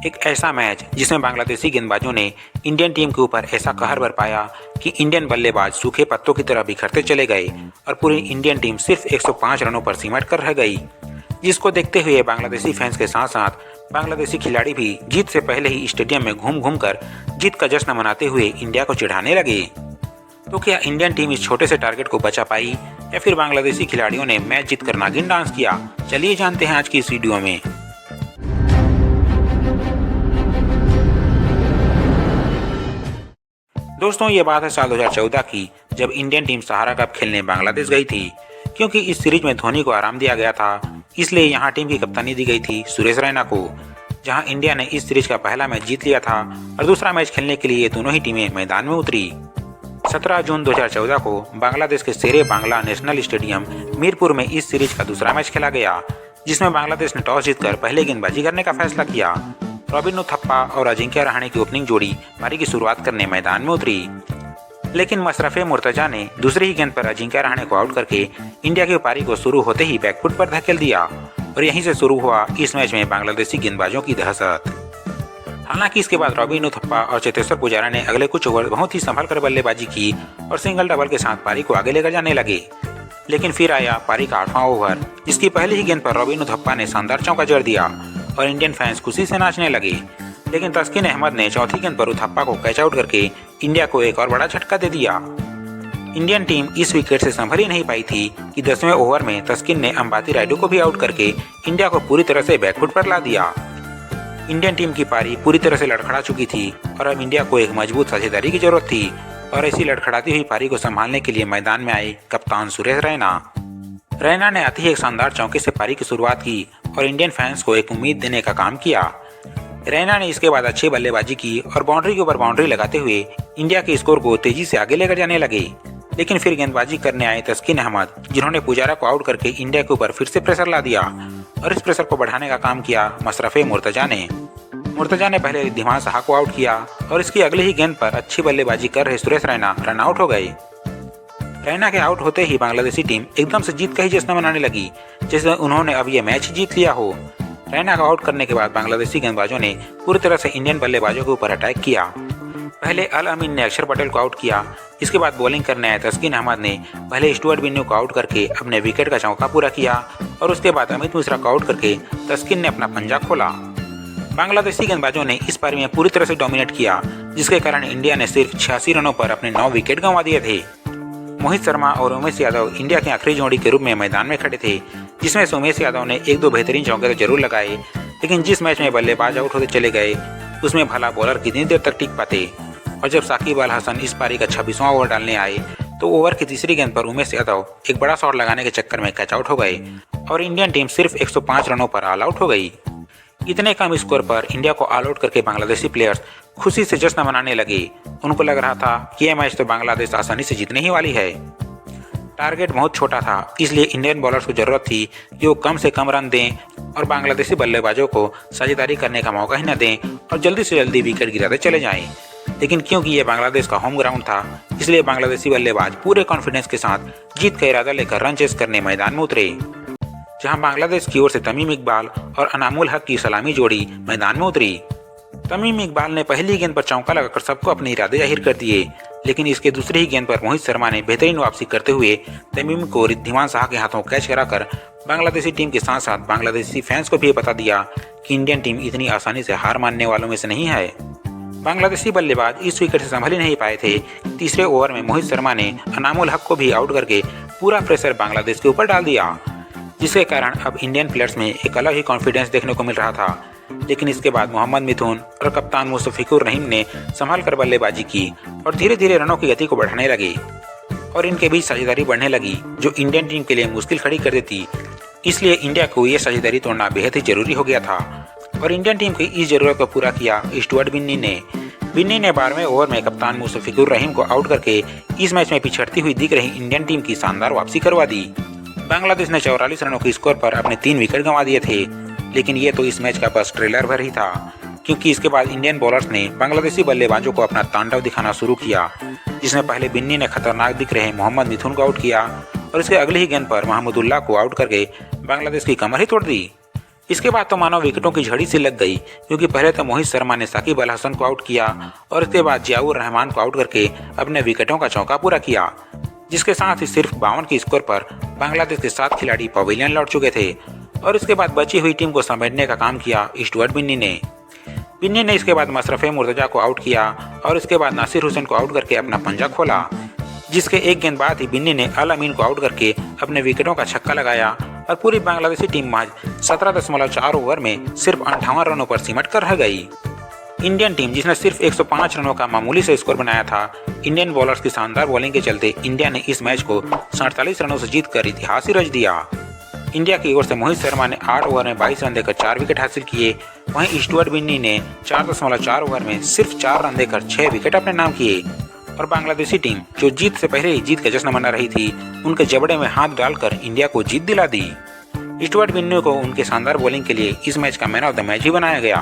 एक ऐसा मैच जिसमें बांग्लादेशी गेंदबाजों ने इंडियन टीम के ऊपर ऐसा कहर बरपाया कि इंडियन बल्लेबाज सूखे पत्तों की तरह बिखरते चले गए और पूरी इंडियन टीम सिर्फ 105 रनों पर सिमट कर रह गई, जिसको देखते हुए बांग्लादेशी फैंस के साथ साथ बांग्लादेशी खिलाड़ी भी जीत से पहले ही स्टेडियम में घूम घूम कर जीत का जश्न मनाते हुए इंडिया को चिढ़ाने लगे। तो क्या इंडियन टीम इस छोटे से टारगेट को बचा पाई या फिर बांग्लादेशी खिलाड़ियों ने मैच जीतकर नागिन डांस किया? चलिए जानते हैं आज की इस वीडियो में। दोस्तों, ये बात है साल 2014 की, जब इंडियन टीम सहारा कप खेलने बांग्लादेश गई थी। क्योंकि इस सीरीज में धोनी को आराम दिया गया था, इसलिए यहाँ टीम की कप्तानी दी गई थी सुरेश रैना को। जहाँ इंडिया ने इस सीरीज का पहला मैच जीत लिया था और दूसरा मैच खेलने के लिए दोनों ही टीमें मैदान में उतरी। 17 जून 2014 को बांग्लादेश के शेरे बांग्ला नेशनल स्टेडियम मीरपुर में इस सीरीज का दूसरा मैच खेला गया, जिसमें बांग्लादेश ने टॉस जीतकर पहले गेंदबाजी करने का फैसला किया। रॉबिन उथप्पा और अजिंक्य रहाणे की ओपनिंग जोड़ी पारी की शुरुआत करने मैदान में उतरी, लेकिन मशरफे मुर्तजा ने दूसरी ही गेंद पर अजिंक्य रहाणे को आउट करके इंडिया की पारी को शुरू होते ही बैकफुट पर धकेल दिया और यहीं से शुरू हुआ इस मैच में बांग्लादेशी गेंदबाजों की दहशत। हालांकि इसके बाद रॉबिन उथप्पा और चेतेश्वर पुजारा ने अगले कुछ ओवर बहुत ही संभल कर बल्लेबाजी की और सिंगल डबल के साथ पारी को आगे लेकर जाने लगे। लेकिन फिर आया पारी का 8वां ओवर, जिसकी पहली ही गेंद पर रॉबिन उथप्पा ने शानदार चौका जड़ दिया और इंडियन फैंस खुशी से नाचने लगे। लेकिन तस्किन अहमद ने चौथी गेंद पर उथप्पा को कैच आउट करके इंडिया को एक और बड़ा झटका दे दिया। इंडियन टीम इस विकेट से संभल ही नहीं पाई थी कि 10वें ओवर में तस्किन ने अंबाती रायडू को भी आउट करके इंडिया को पूरी तरह से बैकफुट पर ला दिया। इंडियन टीम की पारी पूरी तरह से लड़खड़ा चुकी थी और अब इंडिया को एक मजबूत साझेदारी की जरूरत थी और ऐसी लड़खड़ाती हुई पारी को संभालने के लिए मैदान में आए कप्तान सुरेश रैना ने आते ही एक शानदार चौके से पारी की शुरुआत की और इंडियन फैंस को एक उम्मीद देने का काम किया। रैना ने इसके बाद अच्छी बल्लेबाजी की और बाउंड्री के ऊपर बाउंड्री लगाते हुए इंडिया के स्कोर को तेजी से आगे लेकर जाने लगे। लेकिन फिर गेंदबाजी करने आए तस्किन अहमद, जिन्होंने पुजारा को आउट करके इंडिया के ऊपर फिर से प्रेशर ला दिया और इस प्रेशर को बढ़ाने का काम किया मशरफे मुर्तजा ने पहले रिद्धिमान साहा को आउट किया और इसकी अगली ही गेंद पर अच्छी बल्लेबाजी कर रहे सुरेश रैना रन आउट हो गए। रैना के आउट होते ही बांग्लादेशी टीम एकदम से जीत का ही जश्न मनाने लगी, जैसे उन्होंने अब ये मैच जीत लिया हो। रैना को आउट करने के बाद बांग्लादेशी गेंदबाजों ने पूरी तरह से इंडियन बल्लेबाजों के ऊपर अटैक किया। पहले अल अमीन ने अक्षर पटेल को आउट किया, इसके बाद बॉलिंग करने आए तस्किन अहमद ने पहले स्टुअर्ट बिन्नी को आउट करके अपने विकेट का चौका पूरा किया और उसके बाद अमित मिश्रा को आउट करके तस्किन ने अपना पंजा खोला। बांग्लादेशी गेंदबाजों ने इस पारी में पूरी तरह से डोमिनेट किया, जिसके कारण इंडिया ने सिर्फ 86 रनों पर अपने 9 विकेट गंवा दिए थे। मोहित शर्मा और उमेश यादव इंडिया के आखिरी जोड़ी के रूप में मैदान में खड़े थे, जिसमें से उमेश यादव ने 1-2 बेहतरीन चौके तो जरूर लगाए, लेकिन जिस मैच में बल्लेबाज आउट होते चले गए उसमें भला बॉलर कितनी देर तक टिक पाते। और जब साकिब अल हसन इस पारी का 26वां ओवर डालने आए तो ओवर की तीसरी गेंद पर उमेश यादव एक बड़ा शॉट लगाने के चक्कर में कैच आउट हो गए और इंडियन टीम सिर्फ 105 रनों पर ऑल आउट हो गई। इतने कम स्कोर पर इंडिया को ऑल आउट करके बांग्लादेशी प्लेयर्स खुशी से जश्न मनाने लगे। उनको लग रहा था कि यह मैच तो बांग्लादेश आसानी से जीतने ही वाली है। टारगेट बहुत छोटा था, इसलिए इंडियन बॉलर्स को जरूरत थी कि वो कम से कम रन दें और बांग्लादेशी बल्लेबाजों को साझेदारी करने का मौका ही न दें और जल्दी से जल्दी विकेट गिराते चले जाएं। लेकिन क्योंकि ये बांग्लादेश का होम ग्राउंड था, इसलिए बांग्लादेशी बल्लेबाज पूरे कॉन्फिडेंस के साथ जीत का इरादा लेकर रन चेस करने मैदान में उतरे। जहां बांग्लादेश की ओर से तमीम इकबाल और अनामुल हक की सलामी जोड़ी मैदान में उतरी। तमीम इकबाल ने पहली गेंद पर चौका लगाकर सबको अपने इरादे जाहिर कर दिए, लेकिन इसके दूसरी ही गेंद पर मोहित शर्मा ने बेहतरीन वापसी करते हुए तमीम को रिद्धिमान साहा के हाथों कैच कराकर बांग्लादेशी टीम के साथ साथ बांग्लादेशी फैंस को भी बता दिया कि इंडियन टीम इतनी आसानी से हार मानने वालों में से नहीं है। बांग्लादेशी बल्लेबाज इस विकेट से संभल ही नहीं पाए थे। तीसरे ओवर में मोहित शर्मा ने अनामुल हक को भी आउट करके पूरा प्रेशर बांग्लादेश के ऊपर डाल दिया, जिसके कारण अब इंडियन प्लेयर्स में एक अलग ही कॉन्फिडेंस देखने को मिल रहा था। लेकिन इसके बाद मोहम्मद मिथुन और कप्तान मुस्तफिकुर रहीम ने संभाल कर बल्लेबाजी की और धीरे धीरे रनों की गति को बढ़ाने लगे और इनके बीच साझेदारी बढ़ने लगी, जो इंडियन टीम के लिए मुश्किल खड़ी कर देती। इसलिए इंडिया को ये साझेदारी तोड़ना बेहद ही जरूरी हो गया था और इंडियन टीम की इस जरूरत को पूरा किया स्टुअर्ट बिन्नी ने 12वें ओवर में कप्तान मुस्तफिकुर रहीम को आउट करके इस मैच में पिछड़ती हुई दिख रही इंडियन टीम की शानदार वापसी करवा दी। बांग्लादेश ने 44 रनों के स्कोर पर अपने 3 विकेट गंवा दिए थे, लेकिन ये तो इस मैच का बस ट्रेलर भर ही था, क्योंकि इसके बाद इंडियन बॉलर्स ने बांग्लादेशी बल्लेबाजों को अपना तांडव दिखाना शुरू किया, जिसमें पहले बिन्नी ने खतरनाक दिख रहे मोहम्मद मिथुन को आउट किया और इसके अगली ही गेंद पर महमूदुल्लाह को आउट करके बांग्लादेश की कमर ही तोड़ दी। इसके बाद तो मानो विकेटों की झड़ी सी लग गई, क्योंकि पहले तो मोहित शर्मा ने साकिब अल हसन को आउट किया और इसके बाद जियाउर रहमान को आउट करके अपने विकेटों का चौका पूरा किया, जिसके साथ ही सिर्फ 52 के स्कोर पर बांग्लादेश के 7 खिलाड़ी पवेलियन लौट चुके थे। और इसके बाद बची हुई टीम को समेटने का काम किया स्टुअर्ट बिन्नी ने इसके बाद मशरफे मुर्तजा को आउट किया और इसके बाद नासिर हुसैन को आउट करके अपना पंजा खोला, जिसके एक गेंद बाद ही बिन्नी ने अल अमीन को आउट करके अपने विकेटों का छक्का लगाया और पूरी बांग्लादेशी टीम महज 17.4 ओवर में सिर्फ 58 रनों पर सिमट कर रह गई। इंडियन टीम जिसने सिर्फ 105 रनों का मामूली से स्कोर बनाया था, इंडियन बॉलर्स की शानदार बॉलिंग के चलते इंडिया ने इस मैच को 47 रनों से जीतकर इतिहास ही रच दिया। इंडिया की ओर से मोहित शर्मा ने 8 ओवर में 22 रन देकर 4 विकेट हासिल किए, वहीं स्टुअर्ट बिन्नी ने 4.4 ओवर में सिर्फ 4 रन देकर 6 विकेट अपने नाम किए। और बांग्लादेशी टीम जो जीत से पहले ही जीत का जश्न मना रही थी, उनके जबड़े में हाथ डालकर इंडिया को जीत दिला दी। स्टुअर्ट बिन्नी को उनके शानदार बॉलिंग के लिए इस मैच का मैन ऑफ द मैच ही बनाया गया।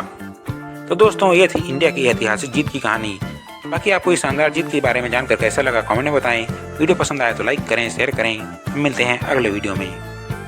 तो दोस्तों, ये थी इंडिया की ऐतिहासिक जीत की कहानी। बाकी आपको इस शानदार जीत के बारे में जानकर कैसा लगा कमेंट में बताएं। वीडियो पसंद आया तो लाइक करें, शेयर करें। हम मिलते हैं अगले वीडियो में।